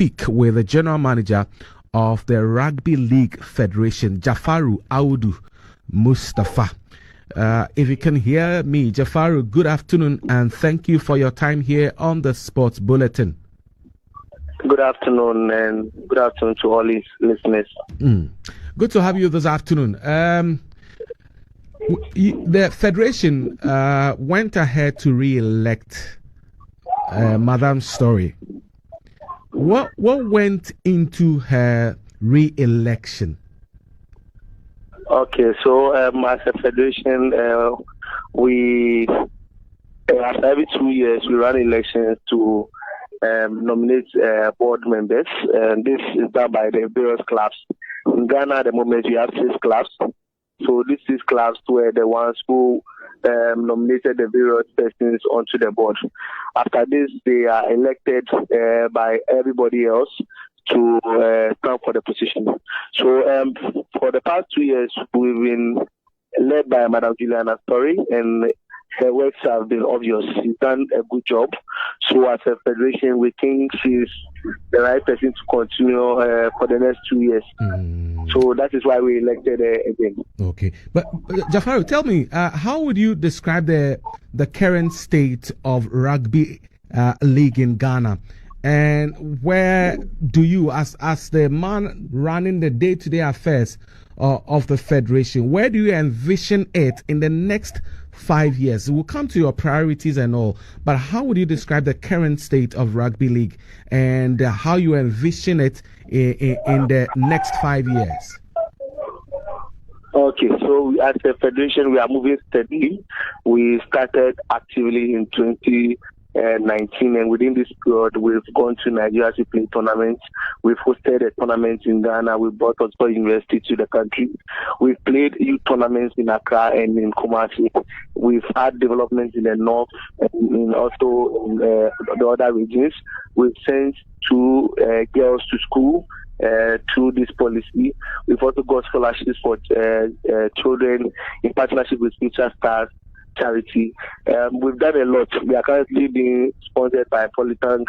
speak with the general manager of the Rugby League Federation, Jafaru Awudu Mustapha. If you can hear me, Jafaru, good afternoon, and thank you for your time here on the Sports Bulletin. Good afternoon, and good afternoon to all his listeners. Good to have you this afternoon. The Federation went ahead to re-elect Madame Story. What went into her re-election? Okay, so as a federation, we after every 2 years we run elections to nominate board members, and this is done by the various clubs. In Ghana, at the moment, we have 6 clubs. So these 6 clubs were the ones who nominated the various persons onto the board. After this, they are elected by everybody else to stand for the position. So for the past 2 years, we've been led by Madam Juliana Story, and her works have been obvious. She's done a good job. So as a federation, we think she's the right person to continue for the next 2 years. So that is why we elected her again. Okay. But Jafaru, tell me, how would you describe the current state of rugby league in Ghana? And where do you, as the man running the day-to-day affairs of the federation, where do you envision it in the next 5 years? We'll come to your priorities and all, but how would you describe the current state of rugby league and how you envision it in the next 5 years? Okay, so as a federation, we are moving steadily. We started actively in 2019, and within this period, we've gone to Nigeria to play tournaments. We've hosted a tournament in Ghana. We brought Oxford University to the country. We've played youth tournaments in Accra and in Kumasi. We've had developments in the north and also in the other regions. We've sent 2 girls to school through this policy. We've also got scholarships for children in partnership with Future Stars charity. We've done a lot. We are currently being sponsored by Polytank.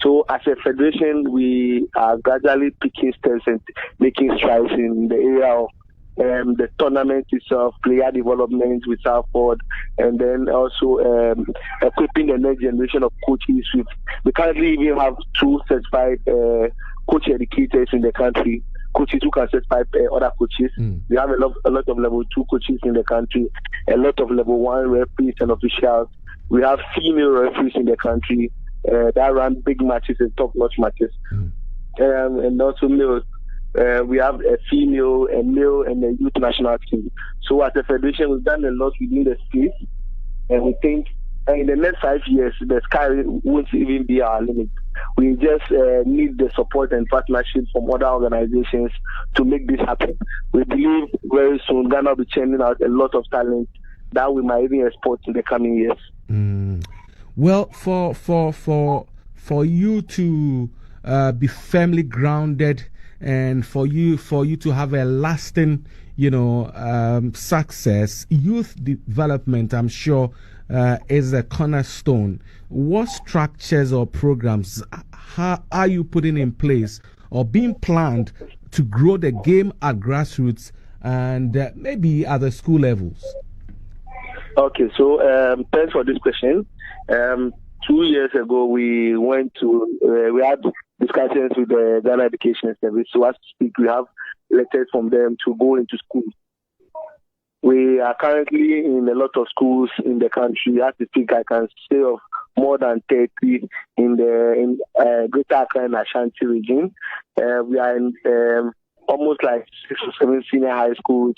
So as a federation, we are gradually picking steps and making strides in the area of the tournament itself, player development with Southport, and then also equipping the next generation of coaches. We currently even have 2 certified coach educators in the country, coaches who can certify other coaches. We have a lot of level 2 coaches in the country, a lot of level 1 referees and officials. We have female referees in the country that run big matches and top-notch matches, and also males. We have a female, a male, and a youth national team. So as a federation, we've done a lot within the space, and we think in the next 5 years, the sky won't even be our limit. We just need the support and partnership from other organizations to make this happen. We believe very soon Ghana will be churning out a lot of talent that we might even export in the coming years. Well, for you to be firmly grounded and for you to have a lasting, success, youth development, I'm sure, is a cornerstone. What structures or programs are you putting in place or being planned to grow the game at grassroots and maybe at the school levels? Okay, so thanks for this question. 2 years ago, we had discussions with the Ghana Education Service. So as to speak, we have letters from them to go into schools. We are currently in a lot of schools in the country. As to speak, I can say of more than 30 in Greater Accra and Ashanti region. We are in almost like 6 or 7 senior high schools.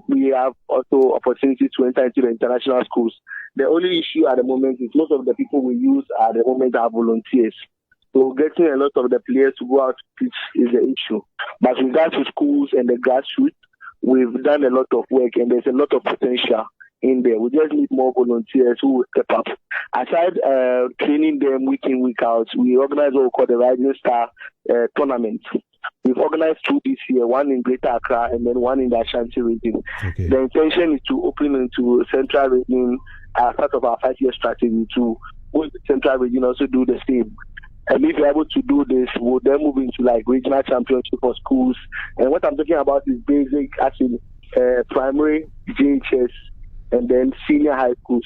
We have also opportunities to enter into the international schools. The only issue at the moment is most of the people we use at the moment are volunteers. So getting a lot of the players to go out to pitch is the issue. But with regards to schools and the grassroots, we've done a lot of work and there's a lot of potential in there. We just need more volunteers who will step up. Aside training them week in, week out, we organize what we call the Rising Star tournament. We've organized 2 this year, one in Greater Accra and then one in the Ashanti region. Okay. The intention is to open into Central region as part of our 5-year strategy to go to Central region also do the same. And if we're able to do this, we'll then move into like regional championship for schools. And what I'm talking about is basic, as in primary, JHS, and then senior high schools.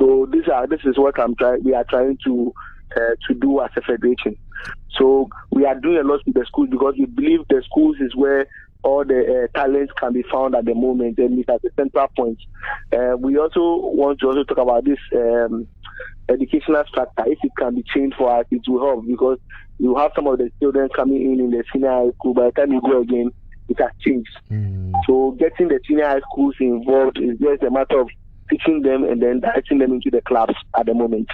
So this is what we are trying to do as a federation. So we are doing a lot with the schools because we believe the schools is where all the talents can be found at the moment, and it's at the central point. We also want to talk about this educational structure. If it can be changed for us, it will help, because you have some of the children coming in the senior high school. By the time you go again, it has changed. So getting the senior high schools involved is just a matter of teaching them and then directing them into the clubs at the moment.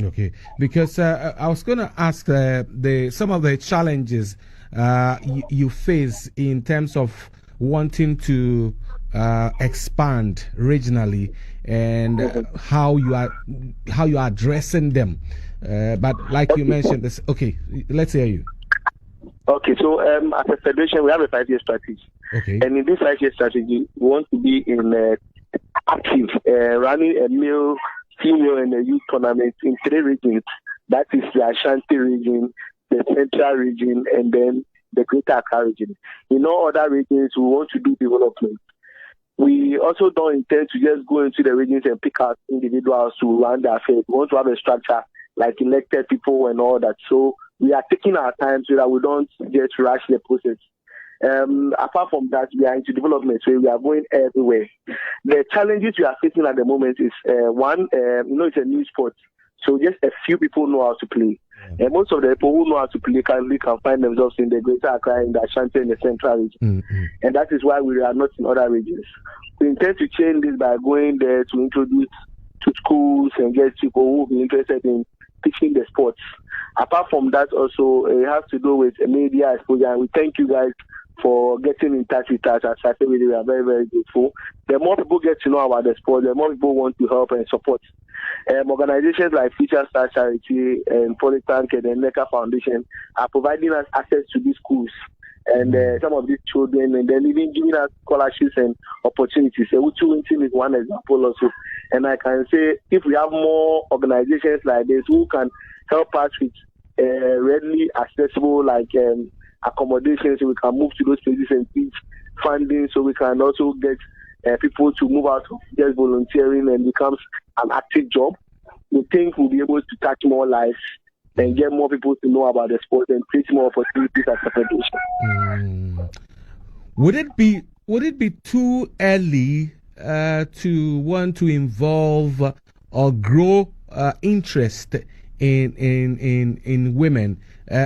Okay, because I was going to ask some of the challenges you face in terms of wanting to expand regionally, and how you are addressing them. But like you mentioned, this. Okay, let's hear you. Okay, so as a federation, we have a 5-year strategy. Okay, and in this 5-year strategy, we want to be in active, running a male, female, and a youth tournament in 3 regions. That is the Ashanti region, the Central region, and then the Greater Accra region. In all other regions, we want to do development. We also don't intend to just go into the regions and pick out individuals to run their affairs. We want to have a structure like elected people and all that. So we are taking our time so that we don't just rush the process. Apart from that, we are into development, so we are going everywhere. The challenges we are facing at the moment is one, it's a new sport, so just a few people know how to play. And most of the people who know how to play can find themselves in the Greater Accra, in the Ashanti, and the Central region. And that is why we are not in other regions. We intend to change this by going there to introduce to schools and get people who will be interested in teaching the sports. Apart from that, also, it has to do with media exposure. And we thank you guys for getting in touch with us. As I said, we are very, very grateful. The more people get to know about the sport, the more people want to help and support. Organizations like Future Star Charity and Polytank and the NECA Foundation are providing us access to these schools and some of these children, and then even giving us scholarships and opportunities. Awudu is one example also. And I can say, if we have more organizations like this who can help us with readily accessible accommodation, so we can move to those places and teach funding, so we can also get people to move out of just volunteering and becomes an active job. We think we'll be able to touch more lives and get more people to know about the sport and create more opportunities as a federation. Would it be too early to want to involve or grow interest in women?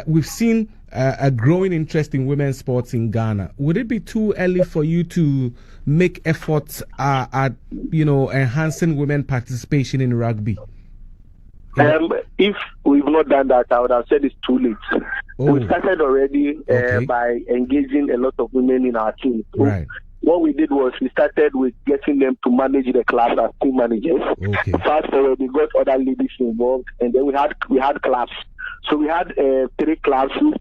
We've seen a growing interest in women's sports in Ghana. Would it be too early for you to make efforts at enhancing women participation in rugby? If we've not done that, I would have said it's too late. We started already by engaging a lot of women in our team. So right. What we did was we started with getting them to manage the clubs as team managers. Fast forward, we got other ladies involved, and then we had clubs. So we had 3 clubs who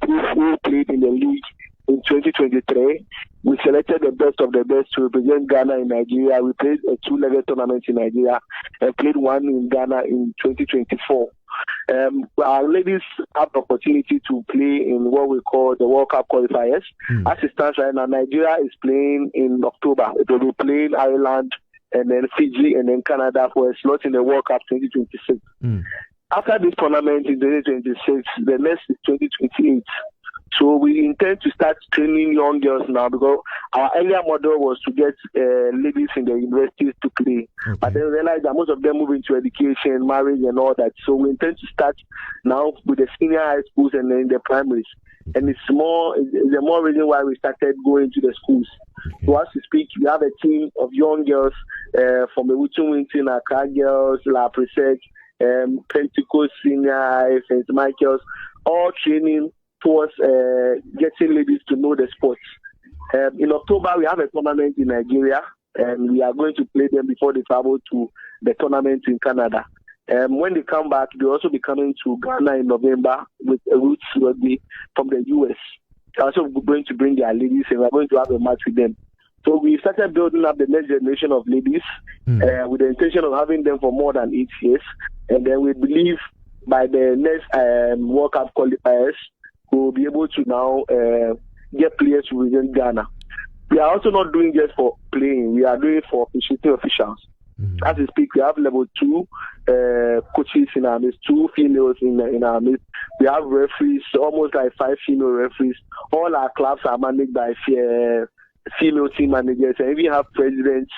played in the league in 2023. We selected the best of the best to represent Ghana in Nigeria. We played a 2-legged tournament in Nigeria and played one in Ghana in 2024. Our ladies have the opportunity to play in what we call the World Cup qualifiers. As it stands right now, Nigeria is playing in October. It will be playing Ireland and then Fiji and then Canada for a slot in the World Cup 2026. After this tournament in 2026, the next is 2028. So we intend to start training young girls now, because our earlier model was to get ladies in the universities to play. But then we realized that most of them move into education, marriage and all that. So we intend to start now with the senior high schools and then the primaries. And it's the more reason why we started going to the schools. So as we speak, we have a team of young girls from the Awudu, Accra Girls, La Presec, Pentecost Senior High, St. Michael's, all training towards getting ladies to know the sports. In October, we have a tournament in Nigeria, and we are going to play them before they travel to the tournament in Canada. When they come back, they'll also be coming to Ghana in November with a Roots Rugby from the US. They're also going to bring their ladies, and we're going to have a match with them. So we started building up the next generation of ladies with the intention of having them for more than 8 years. And then we believe by the next World Cup qualifiers, we will be able to now get players within Ghana. We are also not doing just for playing. We are doing it for officials. As we speak, we have level 2 coaches in our midst, 2 females in our midst. We have referees, almost like 5 female referees. All our clubs are managed by female team managers, and we have presidents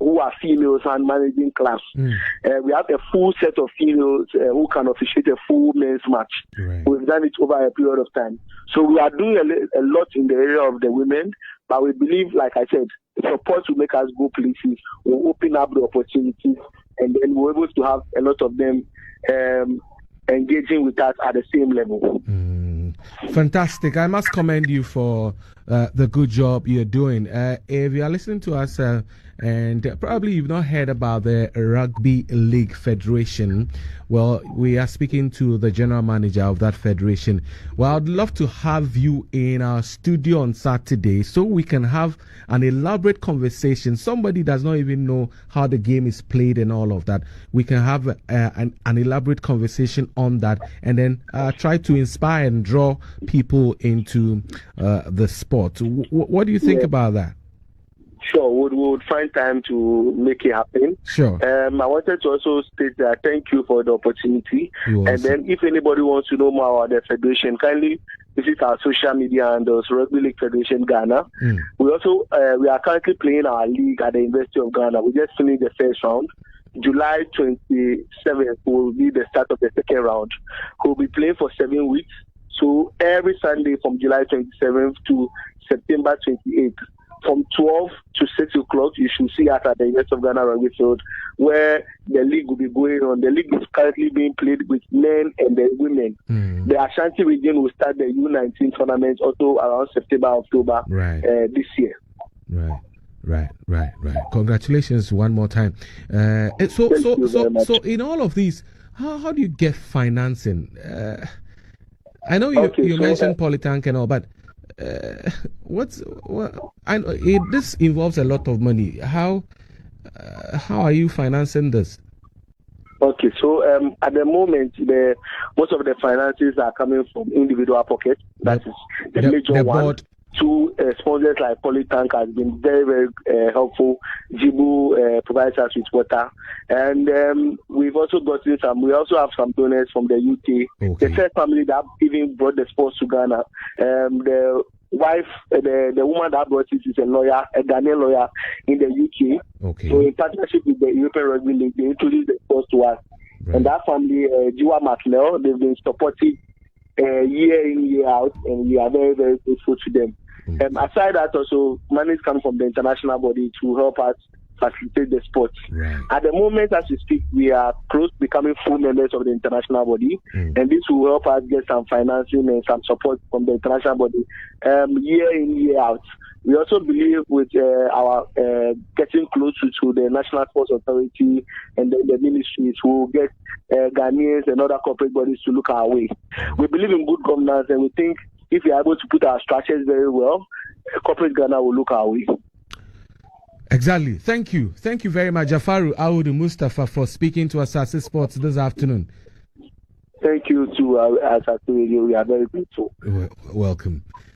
who are females and managing clubs. We have a full set of females who can officiate a full men's match. Right. We've done it over a period of time. So we are doing a lot in the area of the women, but we believe, like I said, support will make us go places, will open up the opportunities, and then we're able to have a lot of them engaging with us at the same level. Fantastic. I must commend you for the good job you're doing. If you are listening to us and probably you've not heard about the Rugby League Federation, well, we are speaking to the general manager of that federation. Well, I'd love to have you in our studio on Saturday so we can have an elaborate conversation. Somebody does not even know how the game is played and all of that. We can have an elaborate conversation on that, and then try to inspire and draw people into the sport. What do you think about that? Sure, we would find time to make it happen. Sure. I wanted to also state that thank you for the opportunity. And then if anybody wants to know more about the federation, kindly visit our social media handles, Rugby League Federation Ghana. We also we are currently playing our league at the University of Ghana. We just finished the first round. July 27th will be the start of the second round. We'll be playing for 7 weeks. So every Sunday from July 27th to September 28th, from 12 to 6 o'clock, you should see us at the University of Ghana Rugby Field, where the league will be going on. The league is currently being played with men and the women. The Ashanti region will start the U19 tournament also around September, October this year. Right. Congratulations one more time. So in all of these, how do you get financing? I know you mentioned Polytank and all, but this involves a lot of money. How are you financing this? Okay, so at the moment, most of the finances are coming from individual pockets. That is the major one. Board. 2 sponsors like Polytank has been very, very helpful. Jibu provides us with water, and we've also gotten some. We also have some donors from the UK. Okay. The first family that even brought the sports to Ghana. The wife, the woman that brought it is a lawyer, a Ghanaian lawyer in the UK. Okay. So in partnership with the European Rugby League, they introduced the sports to us. Right. And that family, Jiwa McNeil, they've been supporting year in, year out, and we are very, very grateful to them. Aside that, also money is coming from the international body to help us facilitate the sport. Right. At the moment, as we speak, we are close to becoming full members of the international body, and this will help us get some financing and some support from the international body year in, year out. We also believe with our getting closer to the National Sports Authority and the ministries, we will get Ghanaians and other corporate bodies to look our way. We believe in good governance, and we think if we are able to put our structures very well, corporate Ghana will look our way. Exactly. Thank you very much, Jafaru, Awudu, Mustapha, for speaking to Asaase Sports this afternoon. Thank you to Asaase Radio. We are very grateful. Welcome.